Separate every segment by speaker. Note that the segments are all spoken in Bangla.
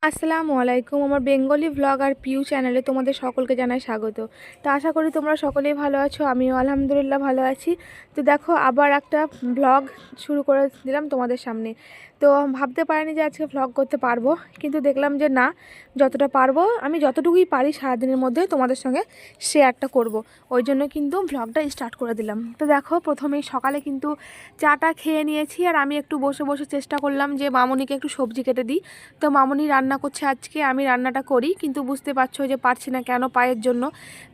Speaker 1: আসসালামু আলাইকুম। আমার বেঙ্গলি ভ্লগ আর পিউ চ্যানেলে তোমাদের সকলকে জানাই স্বাগত। তো আশা করি তোমরা সকলেই ভালো আছো, আমিও আলহামদুলিল্লাহ ভালো আছি। তো দেখো আবার একটা ভ্লগ শুরু করে দিলাম তোমাদের সামনে। তো ভাবতে পারিনি যে আজকে ভ্লগ করতে পারবো, কিন্তু দেখলাম যে না, যতটা পারবো আমি যতটুকুই পারি সারাদিনের মধ্যে তোমাদের সঙ্গে শেয়ারটা করব। ওই জন্য কিন্তু ভ্লগটা স্টার্ট করে দিলাম। তো দেখো প্রথমেই সকালে কিন্তু চাটা খেয়ে নিয়েছি, আর আমি একটু বসে বসে চেষ্টা করলাম যে মামুনিকে একটু সবজি কেটে দিই। তো মামুনি রান্না করছে আজকে, আমি রান্নাটা করি, কিন্তু বুঝতে পারছো যে পারছি না কেন, পায়ের জন্য।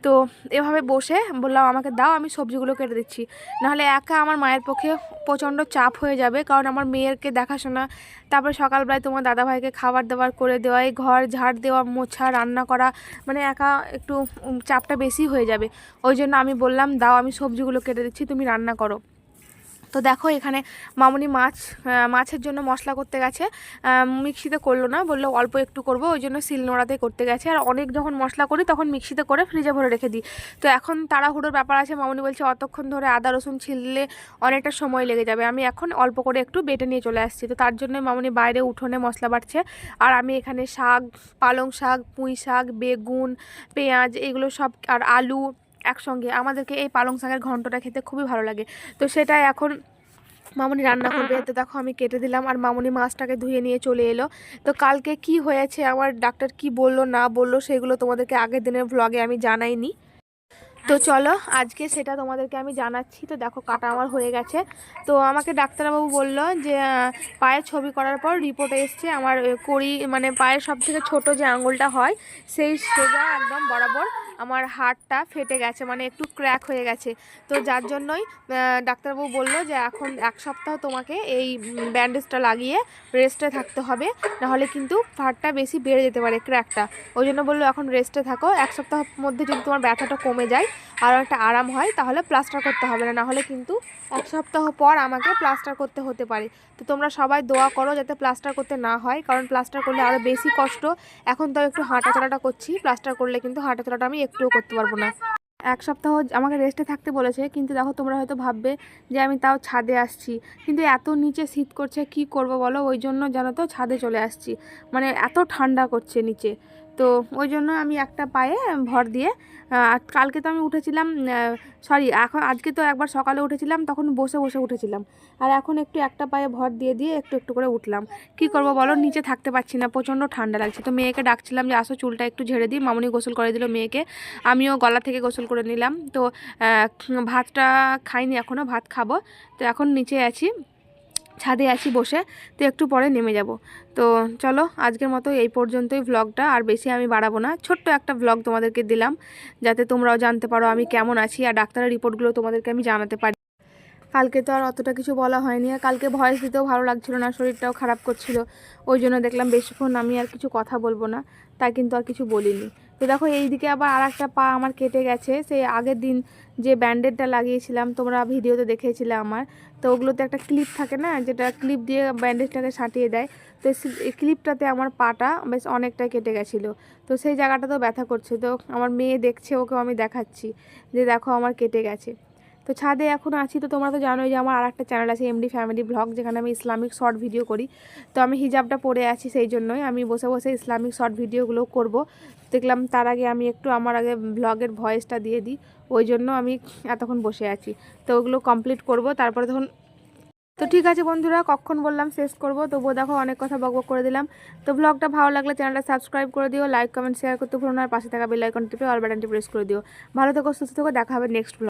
Speaker 1: তো এভাবে বসে বললাম আমাকে দাও, আমি সবজিগুলো কেটে দিচ্ছি, নাহলে একা আমার মায়ের পক্ষে প্রচণ্ড চাপ হয়ে যাবে, কারণ আমার মেয়েরকে দেখাশোনা, তারপরে সকালবেলায় তোমার দাদাভাইকে খাবার দাবার করে দেওয়া, এই ঘর ঝাড় দেওয়া, মোছা, রান্না করা, মানে একা একটু চাপটা বেশি হয়ে যাবে। ওই জন্য আমি বললাম দাও, আমি সবজিগুলো কেটে দিচ্ছি, তুমি রান্না করো। তো দেখো এখানে মামুনি মাছের জন্য মশলা করতে গেছে, মিক্সিতে করলো না, বললো অল্প একটু করব, ওই জন্য শিলনোড়াতে করতে গেছে। আর অনেক যখন মশলা করি তখন মিক্সিতে করে ফ্রিজে ভরে রেখে দিই। তো এখন তাড়াহুড়োর ব্যাপার আছে, মামুনি বলছে অতক্ষণ ধরে আদা রসুন ছিললে অনেকটা সময় লেগে যাবে, আমি এখন অল্প করে একটু বেটে নিয়ে চলে আসছি। তো তার জন্য মামুনি বাইরে উঠোনে মশলা বাটছে, আর আমি এখানে শাক, পালং শাক, পুঁই শাক, বেগুন, পেঁয়াজ, এগুলো সব, আর আলু একসঙ্গে, আমাদেরকে এই পালং শাকের ঘন্টটা খেতে খুবই ভালো লাগে। তো সেটাই এখন মামুনি রান্না করবে। তো দেখো আমি কেটে দিলাম, আর মামুনি মাছটাকে ধুয়ে নিয়ে চলে এলো। তো কালকে কি হয়েছে, আমার ডাক্তার কি বললো না বললো সেগুলো তোমাদেরকে আগের দিনের ভ্লগে আমি জানাইনি। তো চলো আজকে সেটা তোমাদেরকে আমি জানাচ্ছি। তো দেখো কাটা আমার হয়ে গেছে। তো আমাকে ডাক্তারবাবু বললো যে পায়ের ছবি করার পর রিপোর্টে এসছে আমার কড়ি, মানে পায়ের সব থেকে ছোটো যে আঙুলটা হয় সেই সোজা একদম বরাবর আমার হাড়টা ফেটে গেছে, মানে একটু ক্র্যাক হয়ে গেছে। তো যার জন্যই ডাক্তারবাবু বললো যে এখন 1 সপ্তাহ তোমাকে এই ব্যান্ডেজটা লাগিয়ে রেস্টে থাকতে হবে, নাহলে কিন্তু হাড়টা বেশি বেড়ে যেতে পারে, ক্র্যাকটা। ওই জন্য বললো এখন রেস্টে থাকো, 1 সপ্তাহের মধ্যে যদি তোমার ব্যথাটা কমে যায় আর একটা আরাম হয় তাহলে প্লাস্টার করতে হবে না, নাহলে কিন্তু 1 সপ্তাহ পর আমাকে প্লাস্টার করতে হতে পারে। তো তোমরা সবাই দোয়া করো যাতে প্লাস্টার করতে না হয়, কারণ প্লাস্টার করলে আরও বেশি কষ্ট। এখন তো একটু হাঁটাচলাটা করছি, প্লাস্টার করলে কিন্তু হাঁটাচলাটা আমি একটুও করতে পারবো না। 1 সপ্তাহ আমাকে রেস্টে থাকতে বলেছে, কিন্তু দেখো তোমরা হয়তো ভাববে যে আমি তাও ছাদে আসছি, কিন্তু এত নিচে শীত করছে, কি করব বলো, ওই জন্য জানো তো ছাদে চলে আসছি, মানে এত ঠান্ডা করছে নিচে। তো ওই জন্য আমি একটা পায়ে ভর দিয়ে, কালকে তো আমি উঠেছিলাম, আজকে তো একবার সকালে উঠেছিলাম, তখন বসে বসে উঠেছিলাম, আর এখন একটু একটা পায়ে ভর দিয়ে দিয়ে একটু একটু করে উঠলাম। কি করব বলো, নিচে থাকতে পারছি না, প্রচণ্ড ঠান্ডা লাগছে। তো মেয়েকে ডাকছিলাম যে আসো চুলটা একটু ঝেড়ে দিই, মামুনি গোসল করে দিল মেয়েকে, আমিও গলা থেকে গোসল করে নিলাম। তো ভাতটা খাইনি এখনও, ভাত খাবো। তো এখন নিচে আছি, ছাদে আছি বসে, তো একটু পরে নেমে যাব। তো চলো আজকের মতো এই পর্যন্তই ভ্লগটা, আর বেশি আমি বাড়াবো না, ছোট্ট একটা ভ্লগ তোমাদেরকে দিলাম যাতে তোমরাও জানতে পারো আমি কেমন আছি, আর ডাক্তারের রিপোর্টগুলো তোমাদেরকে আমি জানাতে পারি। কালকে তো আর অতটা কিছু বলা হয়নি, আর কালকে ভয়েস দিতেও ভালো লাগছিল না, শরীরটাও খারাপ করছিল, ওই জন্য দেখলাম বেশিক্ষণ আমি আর কিছু কথা বলবো না, তাই কিন্তু আর কিছু বলিনি। তো দেখো এইদিকে আবার আর একটা পা আমার কেটে গেছে, সেই আগের দিন যে ব্যান্ডেডটা লাগিয়েছিলাম তোমরা ভিডিওতে দেখেছিলে আমার, তো ওগুলোতে একটা ক্লিপ থাকে না, যেটা ক্লিপ দিয়ে ব্যান্ডেজটাকে সাঁটিয়ে দেয়, তো এই ক্লিপটাতে আমার পাটা বেশ অনেকটাই কেটে গেছিলো। তো সেই জায়গাটা তো ব্যথা করছে, তো আমার মেয়ে দেখছে, ওকেও আমি দেখাচ্ছি যে দেখো আমার কেটে গেছে। তো ছাদে এখন আছি। তো তোমরা তো জানোই যে আমার আরেকটা চ্যানেল আছে এমডি ফ্যামিলি ব্লগ, যেখানে আমি ইসলামিক শর্ট ভিডিও করি। তো আমি হিজাবটা পরে আছি, সেই জন্যই আমি বসে বসে ইসলামিক শর্ট ভিডিওগুলো করব। দেখলাম তার আগে আমি একটু আমার আগে ব্লগের ভয়েসটা দিয়ে দিই, ওই জন্য আমি এতক্ষণ বসে আছি। তো ওগুলো কমপ্লিট করব, তারপরে তখন। তো ঠিক আছে বন্ধুরা, কখন বললাম শেষ করব, তবুও দেখো অনেক কথা বকবক করে দিলাম। তো ব্লগটা ভালো লাগলে চ্যানেলটা সাবস্ক্রাইব করে দিও, লাইক কমেন্ট শেয়ার করতে ভুলো না, আর পাশে থাকা বেল আইকন টিপে অল বাটনটি প্রেস করে দিও। ভালো থেকো, সুস্থ থেকো, দেখা হবে নেক্সট ব্লগ।